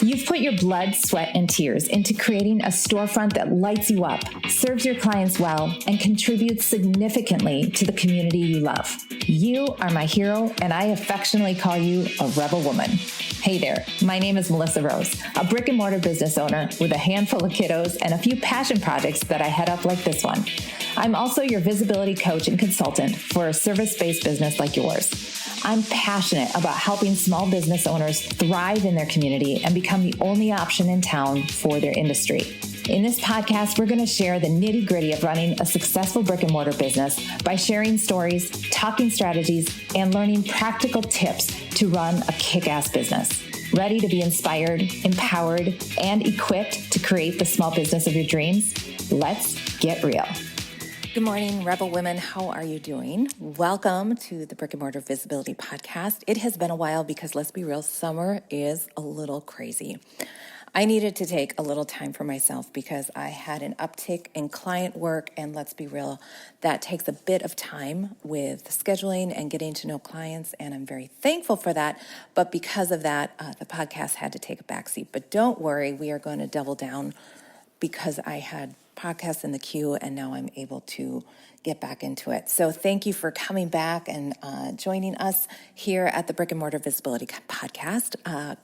You've put your blood, sweat, and tears into creating a storefront that lights you up, serves your clients well, and contributes significantly to the community you love. You are my hero, and I affectionately call you a rebel woman. Hey there, my name is Melissa Rose, a brick and mortar business owner with a handful of kiddos and a few passion projects that I head up like this one. I'm also your visibility coach and consultant for a service-based business like yours. I'm passionate about helping small business owners thrive in their community and become the only option in town for their industry. In this podcast, we're going to share the nitty-gritty of running a successful brick and mortar business by sharing stories, talking strategies, and learning practical tips to run a kick-ass business. Ready to be inspired, empowered, and equipped to create the small business of your dreams? Let's get real. Good morning, Rebel Women. How are you doing? Welcome to the Brick and Mortar Visibility Podcast. It has been a while because, let's be real, summer is a little crazy. I needed to take a little time for myself because I had an uptick in client work, and let's be real, that takes a bit of time with scheduling and getting to know clients, and I'm very thankful for that. But because of that, the podcast had to take a backseat. But don't worry, we are going to double down because I had podcasts in the queue, and now I'm able to get back into it. So thank you for coming back and joining us here at the Brick and Mortar Visibility Podcast.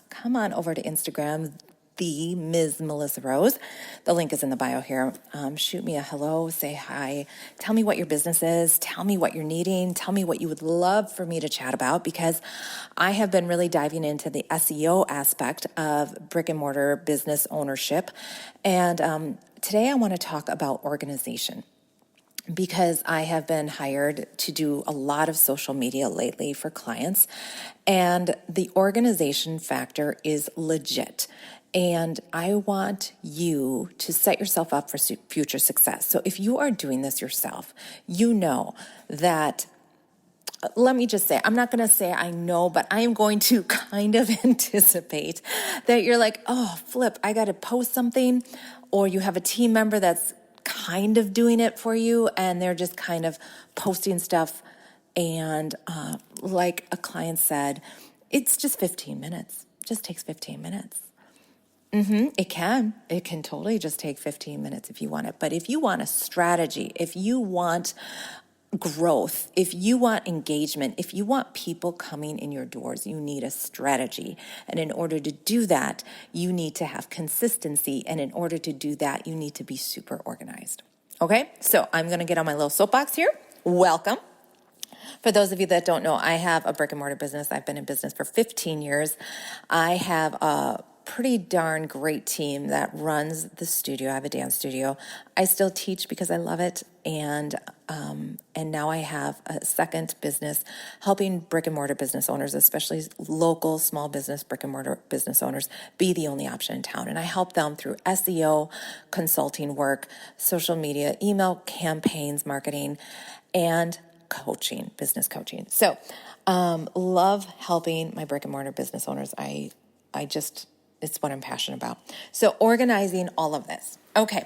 Come on over to Instagram, the Ms. Melissa Rose. The link is in the bio here. Shoot me a hello, say hi, tell me what your business is, tell me what you're needing, tell me what you would love for me to chat about, because I have been really diving into the SEO aspect of brick and mortar business ownership. And today I want to talk about organization, because I have been hired to do a lot of social media lately for clients, and the organization factor is legit. And I want you to set yourself up for future success. So if you are doing this yourself, you know that, let me just say, I'm not going to say I know, but I am going to kind of anticipate that you're like, oh, flip, I got to post something, or you have a team member that's kind of doing it for you, and they're just kind of posting stuff. And like a client said, it's just 15 minutes. It just takes 15 minutes. It can totally just take 15 minutes if you want it. But if you want a strategy, if you want growth, if you want engagement, if you want people coming in your doors, you need a strategy. And in order to do that, you need to have consistency. And in order to do that, you need to be super organized. Okay, so I'm going to get on my little soapbox here. Welcome. For those of you that don't know, I have a brick and mortar business. I've been in business for 15 years. I have a pretty darn great team that runs the studio. I have a dance studio. I still teach because I love it. And now I have a second business helping brick and mortar business owners, especially local small business brick and mortar business owners, be the only option in town. And I help them through SEO, consulting work, social media, email campaigns, marketing, and coaching, business coaching. So love helping my brick and mortar business owners. It's what I'm passionate about. So organizing all of this. Okay.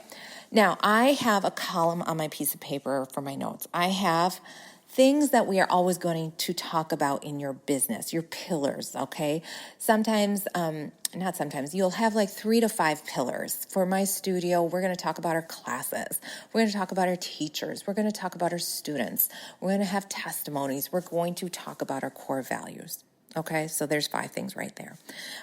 Now I have a column on my piece of paper for my notes. I have things that we are always going to talk about in your business, your pillars. Okay. Not sometimes, you'll have like 3 to 5 pillars. For my studio, we're going to talk about our classes. We're going to talk about our teachers. We're going to talk about our students. We're going to have testimonies. We're going to talk about our core values. Okay, so there's 5 things right there.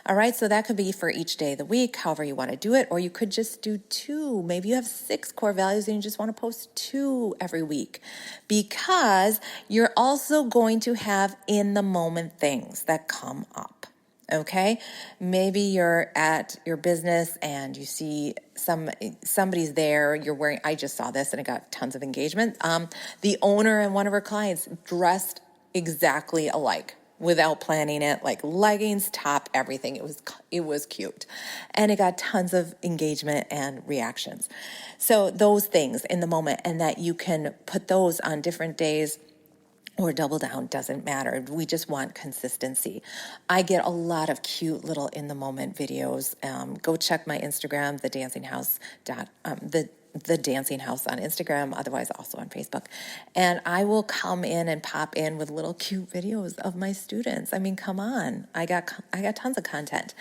All right, so that could be for each day of the week, however you want to do it, or you could just do 2. Maybe you have 6 core values and you just want to post 2 every week, because you're also going to have in the moment things that come up. Okay, maybe you're at your business and you see somebody's there. You're wearing. I just saw this and it got tons of engagement. The owner and one of her clients dressed exactly alike, without planning it, like leggings, top, everything. It was cute. And it got tons of engagement and reactions. So those things in the moment, and that you can put those on different days or double down, doesn't matter. We just want consistency. I get a lot of cute little in the moment videos. Go check my Instagram, the the Dancing House on Instagram, otherwise also on Facebook. And I will come in and pop in with little cute videos of my students. I mean, come on. I got tons of content.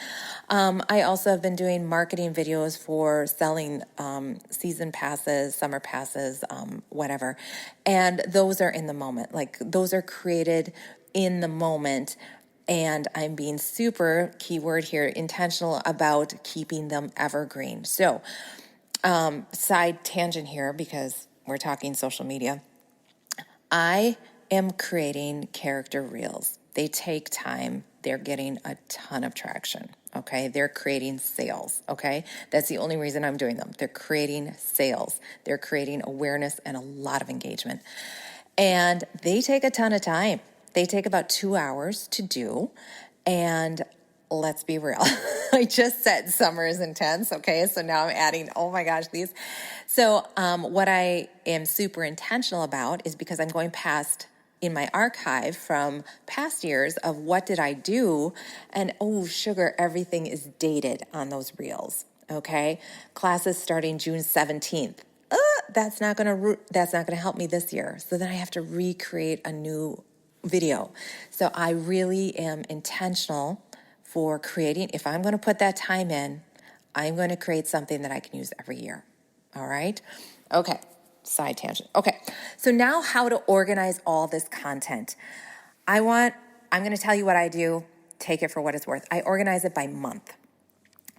I also have been doing marketing videos for selling season passes, summer passes, whatever. And those are in the moment. Like, those are created in the moment. And I'm being super, keyword here, intentional about keeping them evergreen. So, side tangent here, because we're talking social media. I am creating character reels. They take time. They're getting a ton of traction. Okay. They're creating sales. Okay. That's the only reason I'm doing them. They're creating sales. They're creating awareness and a lot of engagement. And they take a ton of time. They take about 2 hours to do. And let's be real. I just said summer is intense. Okay. So now I'm adding, oh my gosh, these. So what I am super intentional about is, because I'm going past in my archive from past years of what did I do, and oh sugar, everything is dated on those reels. Okay. Classes starting June 17th. That's not gonna help me this year. So then I have to recreate a new video. So I really am intentional for creating. If I'm going to put that time in, I'm going to create something that I can use every year. All right. Okay. Side tangent. Okay. So now how to organize all this content. I'm going to tell you what I do. Take it for what it's worth. I organize it by month.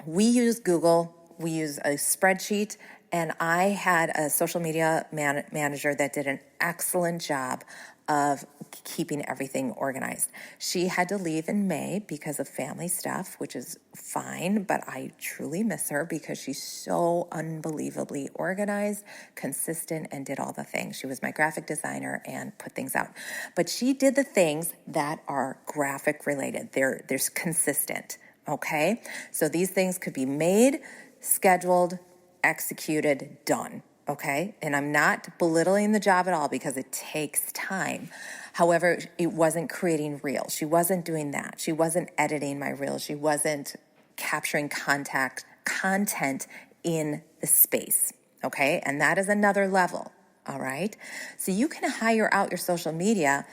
We use Google. We use a spreadsheet. And I had a social media manager that did an excellent job of keeping everything organized. She had to leave in May because of family stuff, which is fine, but I truly miss her because she's so unbelievably organized, consistent, and did all the things. She was my graphic designer and put things out. But she did the things that are graphic related. They're consistent, okay? So these things could be made, scheduled, executed, done. Okay. And I'm not belittling the job at all, because it takes time. However, it wasn't creating reels. She wasn't doing that. She wasn't editing my reels. She wasn't capturing content in the space. Okay. And that is another level. All right. So you can hire out your social media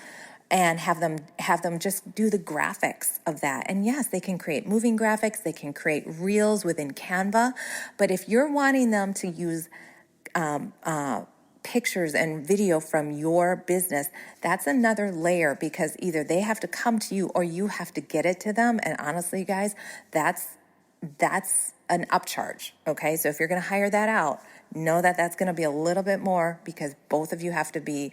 and have them just do the graphics of that. And yes, they can create moving graphics. They can create reels within Canva. But if you're wanting them to use pictures and video from your business, that's another layer, because either they have to come to you or you have to get it to them. And honestly, guys, that's an upcharge. Okay. So if you're going to hire that out, know that that's going to be a little bit more, because both of you have to be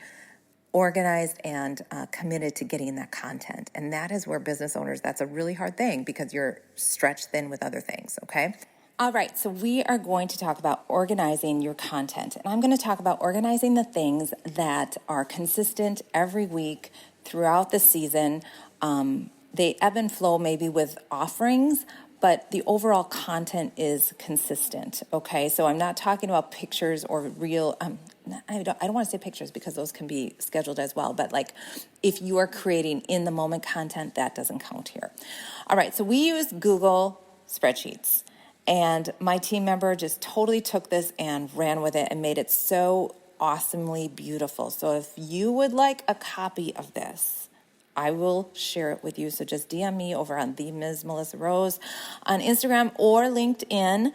organized and committed to getting that content. And that is where business owners, that's a really hard thing, because you're stretched thin with other things. Okay. All right, so we are going to talk about organizing your content. And I'm going to talk about organizing the things that are consistent every week throughout the season. They ebb and flow maybe with offerings, but the overall content is consistent, okay? So I'm not talking about pictures or real, I don't want to say pictures, because those can be scheduled as well, but like if you are creating in the moment content, that doesn't count here. All right, so we use Google Spreadsheets. And my team member just totally took this and ran with it and made it so awesomely beautiful. So if you would like a copy of this, I will share it with you. So just DM me over on the Ms. Melissa Rose on Instagram or LinkedIn,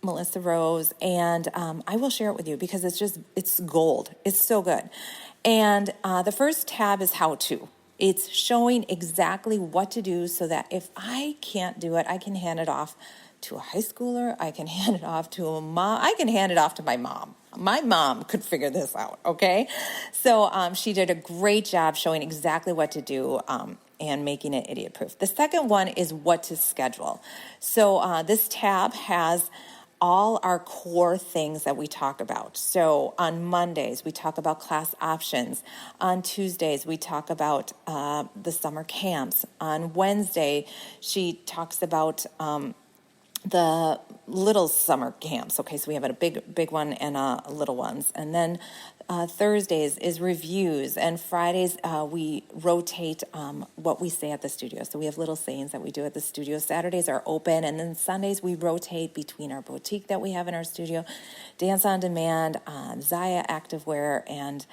Melissa Rose, and I will share it with you, because it's gold. It's so good. And the first tab is how to. It's showing exactly what to do, so that if I can't do it, I can hand it off to a high schooler. I can hand it off to a mom. I can hand it off to my mom. My mom could figure this out, okay? So she did a great job showing exactly what to do and making it idiot-proof. The second one is what to schedule. So this tab has all our core things that we talk about. So on Mondays, we talk about class options. On Tuesdays, we talk about the summer camps. On Wednesday, she talks about the little summer camps. Okay, so we have a big one and little ones. And then Thursdays is reviews, and Fridays we rotate what we say at the studio. So we have little sayings that we do at the studio. Saturdays are open, and then Sundays we rotate between our boutique that we have in our studio, Dance on Demand, Zaya Activewear, and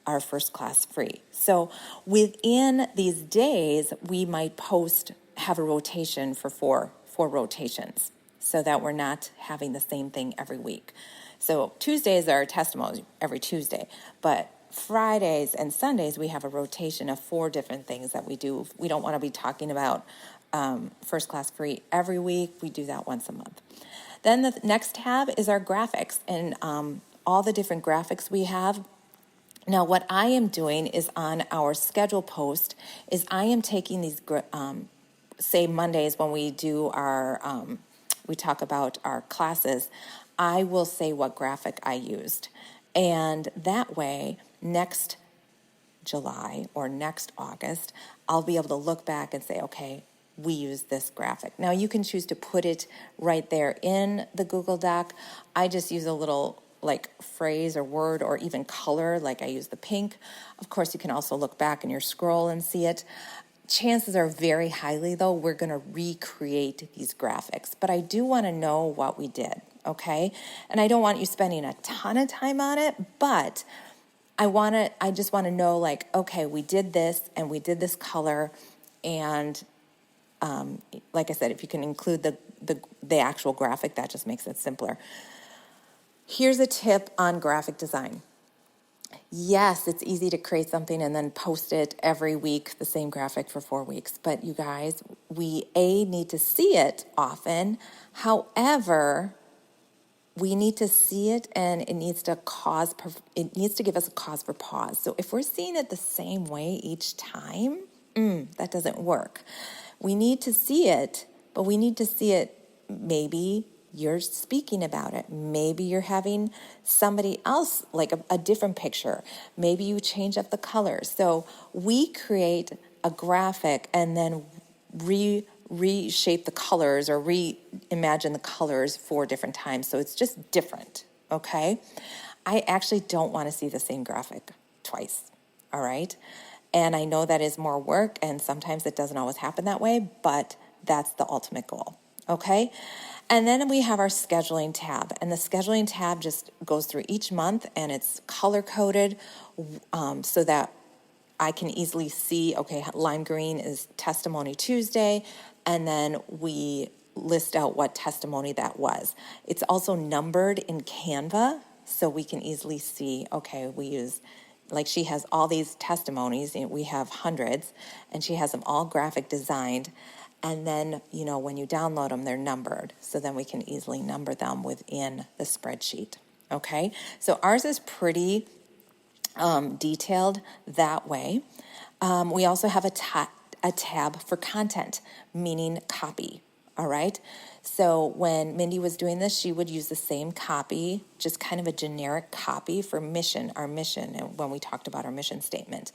our First Class Free. So within these days, we might have a rotation for four rotations, so that we're not having the same thing every week. So Tuesdays are testimonials every Tuesday, but Fridays and Sundays we have a rotation of 4 different things that we do. We don't want to be talking about First Class Free every week. We do that once a month. Then the next tab is our graphics and all the different graphics we have. Now, what I am doing is on our schedule post is I am taking these, say Mondays when we do our, we talk about our classes, I will say what graphic I used. And that way, next July or next August, I'll be able to look back and say, okay, we used this graphic. Now, you can choose to put it right there in the Google Doc. I just use a little phrase or word or even color, like I use the pink. Of course, you can also look back in your scroll and see it. Chances are very highly, though, we're going to recreate these graphics. But I do want to know what we did, okay? And I don't want you spending a ton of time on it, but I just want to know, okay, we did this and we did this color. And like I said, if you can include the actual graphic, that just makes it simpler. Here's a tip on graphic design. Yes, it's easy to create something and then post it every week, the same graphic for 4 weeks. But you guys, we need to see it often. However, we need to see it and it needs to give us a cause for pause. So if we're seeing it the same way each time, that doesn't work. We need to see it, but we need to see it maybe you're speaking about it. Maybe you're having somebody else, like a different picture. Maybe you change up the colors. So we create a graphic and then reshape the colors or reimagine the colors 4 different times. So it's just different, okay? I actually don't want to see the same graphic twice, all right? And I know that is more work, and sometimes it doesn't always happen that way, but that's the ultimate goal, okay? And then we have our scheduling tab, and the scheduling tab just goes through each month, and it's color-coded so that I can easily see, okay, lime green is Testimony Tuesday, and then we list out what testimony that was. It's also numbered in Canva, so we can easily see, okay, we use, she has all these testimonies, we have hundreds, and she has them all graphic designed. And then, when you download them, they're numbered. So then we can easily number them within the spreadsheet. Okay? So ours is pretty detailed that way. We also have a tab for content, meaning copy. All right? So when Mindy was doing this, she would use the same copy, just kind of a generic copy for our mission, and when we talked about our mission statement,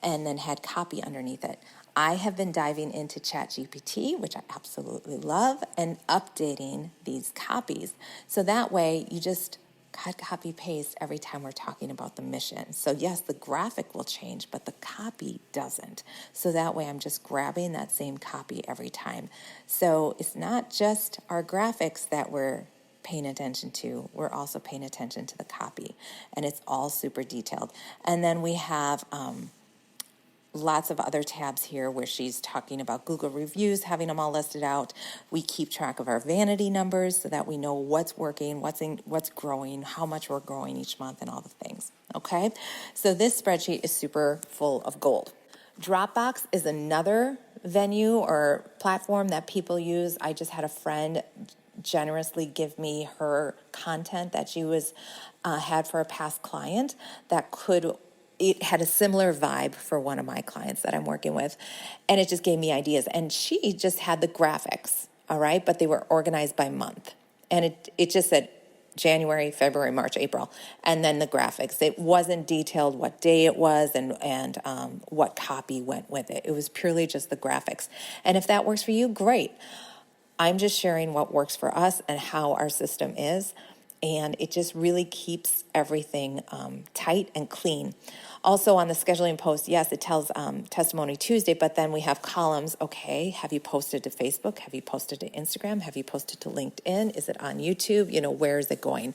and then had copy underneath it. I have been diving into ChatGPT, which I absolutely love, and updating these copies. So that way you just copy paste every time we're talking about the mission. So yes, the graphic will change, but the copy doesn't. So that way I'm just grabbing that same copy every time. So it's not just our graphics that we're paying attention to, we're also paying attention to the copy, and it's all super detailed. And then we have lots of other tabs here where she's talking about Google reviews, having them all listed out. We keep track of our vanity numbers so that we know what's working, what's growing, how much we're growing each month, and all the things. Okay, so this spreadsheet is super full of gold. Dropbox is another venue or platform that people use. I just had a friend generously give me her content that she had for a past client it had a similar vibe for one of my clients that I'm working with, and it just gave me ideas. And she just had the graphics, all right, but they were organized by month. And it just said January, February, March, April, and then the graphics. It wasn't detailed what day it was and what copy went with it. It was purely just the graphics. And if that works for you, great. I'm just sharing what works for us and how our system is. And it just really keeps everything tight and clean. Also on the scheduling post, yes, it tells Testimony Tuesday, but then we have columns. Okay, have you posted to Facebook? Have you posted to Instagram? Have you posted to LinkedIn? Is it on YouTube? Where is it going?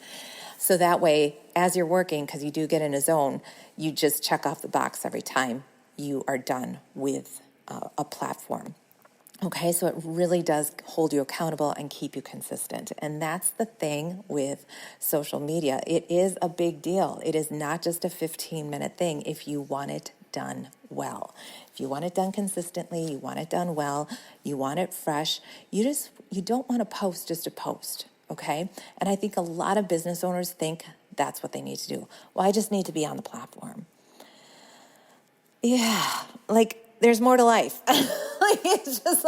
So that way, as you're working, because you do get in a zone, you just check off the box every time you are done with a platform. Okay, so it really does hold you accountable and keep you consistent. And that's the thing with social media. It is a big deal. It is not just a 15-minute thing if you want it done well. If you want it done consistently, you want it done well, you want it fresh, you don't want to post just to post, okay? And I think a lot of business owners think that's what they need to do. Well, I just need to be on the platform. Yeah, there's more to life. It's just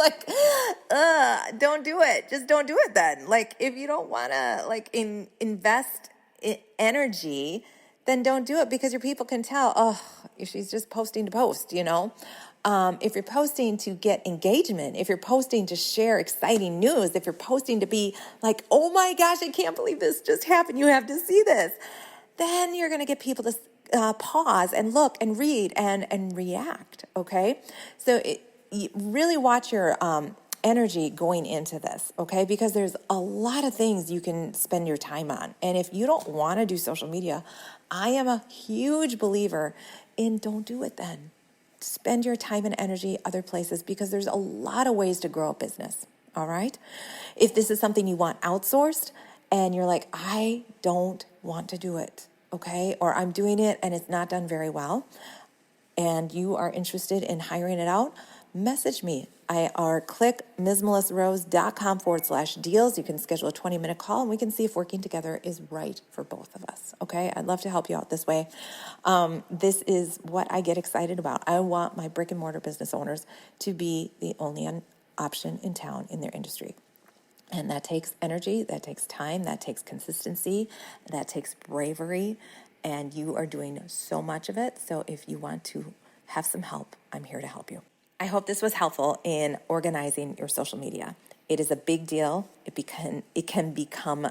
don't do it. Just don't do it then. If you don't want to invest energy, then don't do it, because your people can tell, oh, she's just posting to post, If you're posting to get engagement, if you're posting to share exciting news, if you're posting to be like, oh my gosh, I can't believe this just happened, you have to see this, then you're going to get people to pause and look and read and react, okay? So you really watch your energy going into this, okay? Because there's a lot of things you can spend your time on. And if you don't want to do social media, I am a huge believer in don't do it then. Spend your time and energy other places, because there's a lot of ways to grow a business, all right? If this is something you want outsourced and you're like, I don't want to do it, okay? Or I'm doing it and it's not done very well, and you are interested in hiring it out, message me. Click MsMelissaRose.com/deals. You can schedule a 20-minute call and we can see if working together is right for both of us, okay? I'd love to help you out this way. This is what I get excited about. I want my brick and mortar business owners to be the only option in town in their industry. And that takes energy, that takes time, that takes consistency, that takes bravery, and you are doing so much of it. So if you want to have some help, I'm here to help you. I hope this was helpful in organizing your social media. It is a big deal. It can become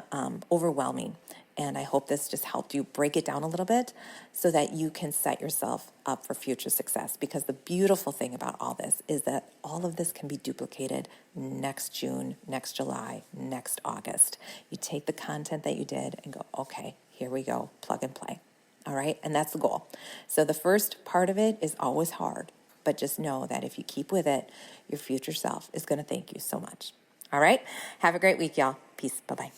overwhelming. And I hope this just helped you break it down a little bit so that you can set yourself up for future success. Because the beautiful thing about all this is that all of this can be duplicated next June, next July, next August. You take the content that you did and go, okay, here we go, plug and play. All right, and that's the goal. So the first part of it is always hard, but just know that if you keep with it, your future self is going to thank you so much. All right, have a great week, y'all. Peace. Bye-bye.